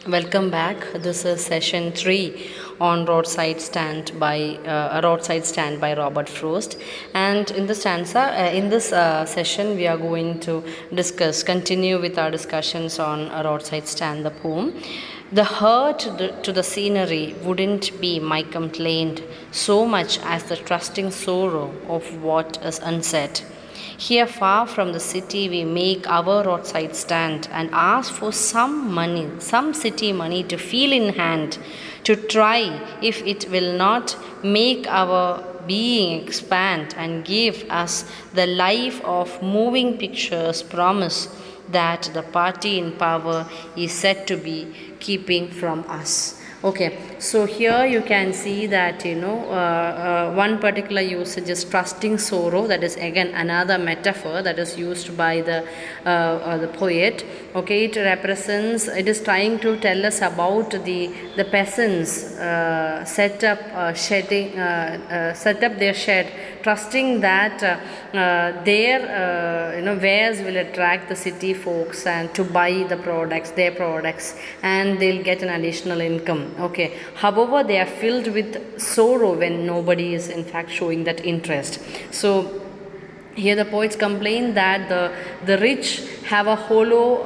Welcome back. This is session 3 on roadside stand by Robert Frost. And in this session, we are going to continue with our discussions on a roadside stand, the poem. The hurt to the scenery wouldn't be my complaint so much as the trusting sorrow of what is unsaid. Here, far from the city, we make our roadside stand and ask for some money, some city money to feel in hand, to try if it will not make our being expand and give us the life of moving pictures promise that the party in power is said to be keeping from us. Okay, so here you can see that one particular usage is trusting sorrow. That is again another metaphor that is used by the poet. Okay, it represents. It is trying to tell us about the peasants set up their shed, trusting that their wares will attract the city folks and to buy their products, and they'll get an additional income. Okay, however, they are filled with sorrow when nobody is in fact showing that interest. So here the poets complain that the rich have a hollow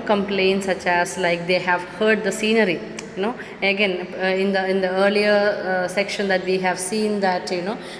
complaint, such as like they have heard the scenery. Again in the earlier section that we have seen that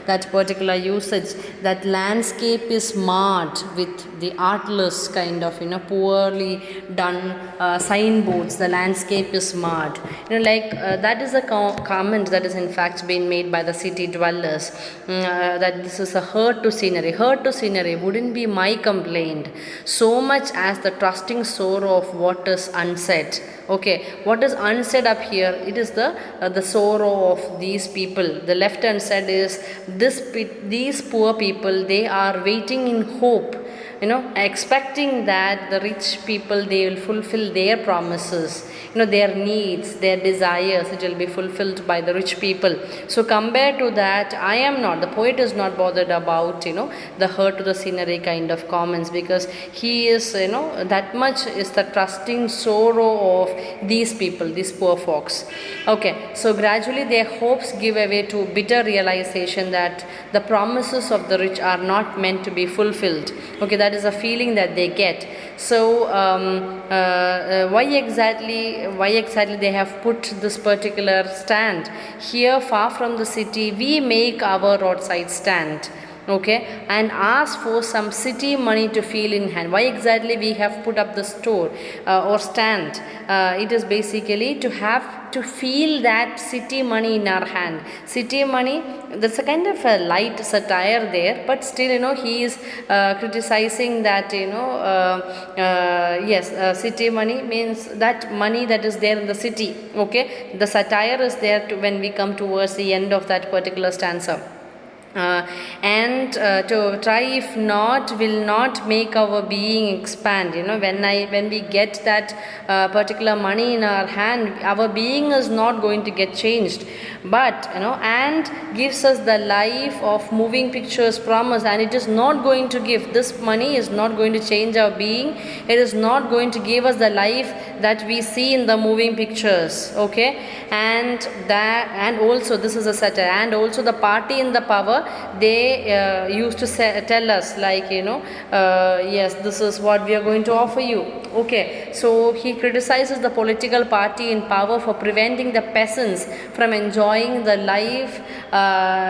that particular usage, that landscape is marred with the artless kind of poorly done signboards. The landscape is marred, that is a comment that is in fact being made by the city dwellers, that this is a hurt to scenery wouldn't be my complaint so much as the trusting sorrow of what is unsaid. Okay, what is unsaid up here? It is the sorrow of these people. The left hand side is these poor people. They are waiting in hope, expecting that the rich people, they will fulfill their promises, their needs, their desires. It will be fulfilled by the rich people. So compared to that, the poet is not bothered about the hurt to the scenery kind of comments, because he is that much is the trusting sorrow of these people, these poor folks. Okay, so gradually their hopes give way to bitter realization that the promises of the rich are not meant to be fulfilled. Okay, that is a feeling that they get. So why exactly they have put this particular stand here? Far from the city, we make our roadside stand. Okay, and ask for some city money to feel in hand. Why exactly we have put up the store or stand? It is basically to have to feel that city money in our hand. City money, that's a kind of a light satire there, but still he is criticizing that city money means that money that is there in the city. Okay, the satire is there when we come towards the end of that particular stanza. And to try if not will not make our being expand. When we get that particular money in our hand, our being is not going to get changed, but and gives us the life of moving pictures promise, and it is not going to give. This money is not going to change our being. It is not going to give us the life that we see in the moving pictures. Okay, and also this is a satire, and also the party in the power, they used to tell us yes, this is what we are going to offer you. Okay, so he criticizes the political party in power for preventing the peasants from enjoying the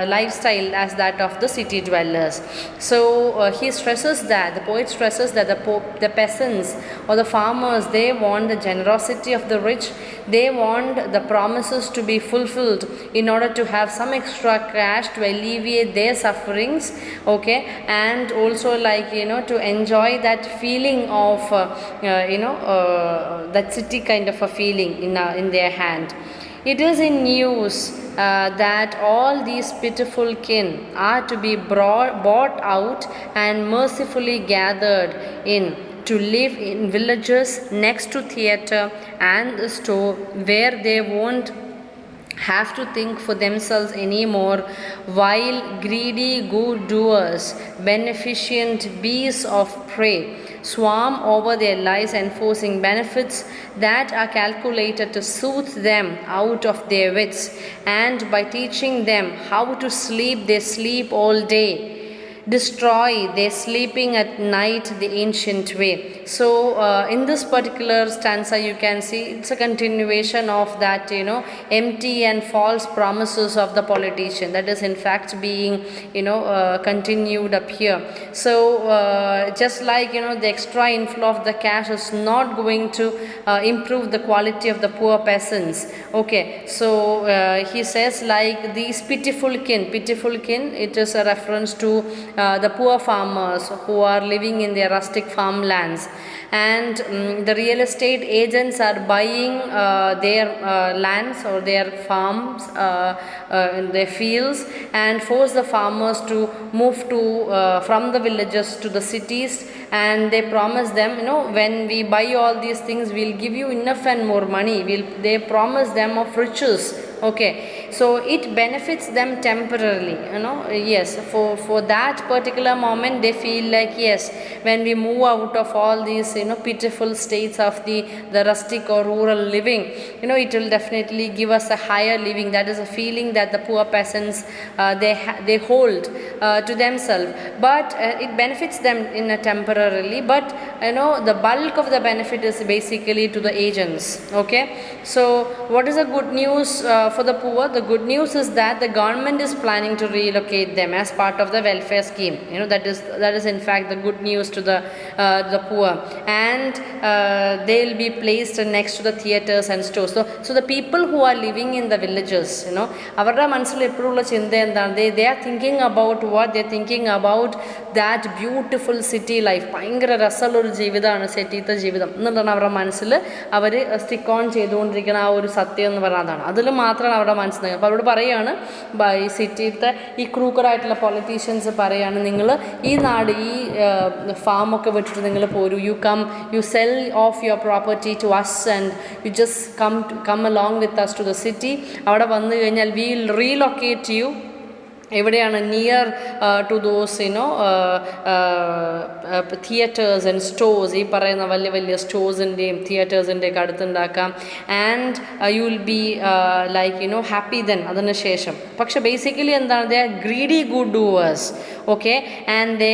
lifestyle as that of the city dwellers. So he stresses that, the poet stresses that the peasants or the farmers, they want the generosity of the rich. They want the promises to be fulfilled in order to have some extra cash to alleviate their sufferings. Okay, and also to enjoy that feeling of that city kind of a feeling in their hand. It is in news that all these pitiful kin are to be bought out and mercifully gathered in, to live in villages next to theatre and the store, where they won't have to think for themselves anymore, while greedy good doers, beneficent beasts of prey, swarm over their lives, enforcing benefits that are calculated to soothe them out of their wits, and by teaching them how to sleep, they sleep all day, destroy their sleeping at night the ancient way. So in this particular stanza you can see it's a continuation of that, empty and false promises of the politician, that is in fact being continued up here. So just like the extra inflow of the cash is not going to improve the quality of the poor peasants. Okay, so he says like these pitiful kin, it is a reference to the poor farmers who are living in their rustic farmlands, and the real estate agents are buying their lands or their farms, their fields, and force the farmers to move to from the villages to the cities, and they promise them, when we buy all these things we'll give you enough and more money, they promise them of riches. Okay, so it benefits them temporarily, yes, for that particular moment they feel like, yes, when we move out of all these pitiful states of the rustic or rural living, it will definitely give us a higher living. That is a feeling that the poor peasants they hold to themselves, but it benefits them in a temporarily, but the bulk of the benefit is basically to the agents. Okay, so what is the good news for the poor? The good news is that the government is planning to relocate them as part of the welfare scheme. That is in fact the good news to the poor, and they will be placed next to the theaters and stores. So the people who are living in the villages, അവരുടെ മനസ്സിൽ എപ്പോഴുള്ള ചിന്ത എന്താണ്? they are thinking about what they are thinking about that beautiful city life. ഭയങ്കര രസമുള്ളൊരു ജീവിതമാണ് സിറ്റിത്തെ ജീവിതം എന്നുള്ളതാണ് അവരുടെ മനസ്സിൽ അവർ സ്റ്റിക്ക് ഓൺ ചെയ്തുകൊണ്ടിരിക്കുന്ന ആ ഒരു സത്യം എന്ന് പറയുന്നതാണ്. അതിൽ മാത്രമാണ് അവരുടെ മനസ്സിൽ. അപ്പോൾ അവരോട് പറയുകയാണ്, ഈ സിറ്റിത്തെ ഈ ക്രൂക്കറായിട്ടുള്ള പൊളിറ്റീഷ്യൻസ് പറയുകയാണ്, നിങ്ങൾ ഈ നാട് ഈ ഫാമൊക്കെ വിട്ടിട്ട് നിങ്ങൾ പോരൂ, you sell off your property to us and you just come along with us to the city. അവിടെ വന്നു കഴിഞ്ഞാൽ we will relocate you എവിടെയാണ് near to those theatres and stores, ഈ പറയുന്ന വലിയ വലിയ സ്റ്റോഴ്സിൻ്റെയും തിയേറ്റേഴ്സിൻ്റെയൊക്കെ അടുത്തുണ്ടാക്കാം. And you will be like happy then അതിന് ശേഷം. പക്ഷെ ബേസിക്കലി എന്താണ്? They are greedy good doers. Okay, and they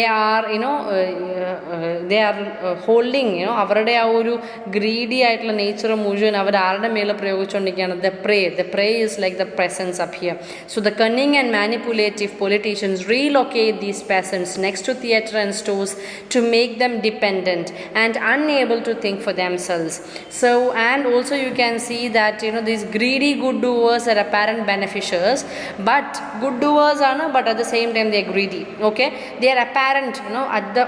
are holding അവരുടെ ആ ഒരു ഗ്രീഡി ആയിട്ടുള്ള നേച്ചർ മുഴുവൻ അവർ ആരുടെ മേലെ പ്രയോഗിച്ചുകൊണ്ടിരിക്കുകയാണ്? The prey is like the presence up here. So the cunning and manipulative politicians relocate these peasants next to theatre and stores to make them dependent and unable to think for themselves. So, and also you can see that these greedy good doers are apparent beneficiaries, but good doers are but at the same time they are greedy. Okay, they are apparent at the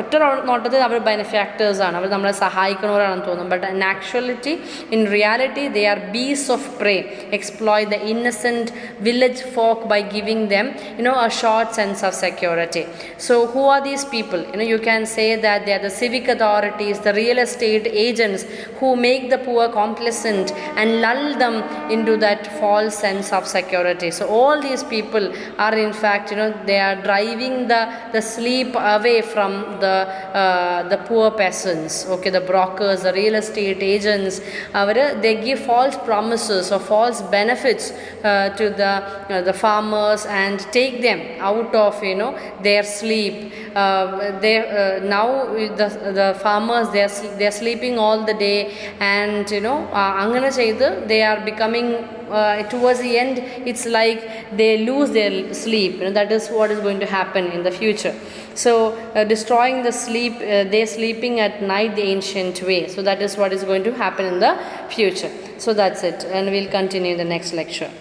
ഒറ്റ നോട്ടത്തിൽ അവർ benefactors ആണ്, അവർ നമ്മളെ സഹായിക്കുന്നവരാണെന്ന് തോന്നും, but in actuality, in reality they are beasts of prey, exploit the innocent village folk by giving them a short sense of security. So who are these people? You can say that they are the civic authorities, the real estate agents who make the poor complacent and lull them into that false sense of security. So all these people are in fact they are driving the sleep away from the poor peasants. Okay, the brokers, the real estate agents, they give false promises or false benefits to the farmers and take them out of their sleep. Now the farmers they are sleeping all the day, and angana cheythu they are becoming towards the end it's like they lose their sleep. That is what is going to happen in the future. So destroying the sleep, they are sleeping at night the ancient way. So that is what is going to happen in the future. So that's it, and we'll continue in the next lecture.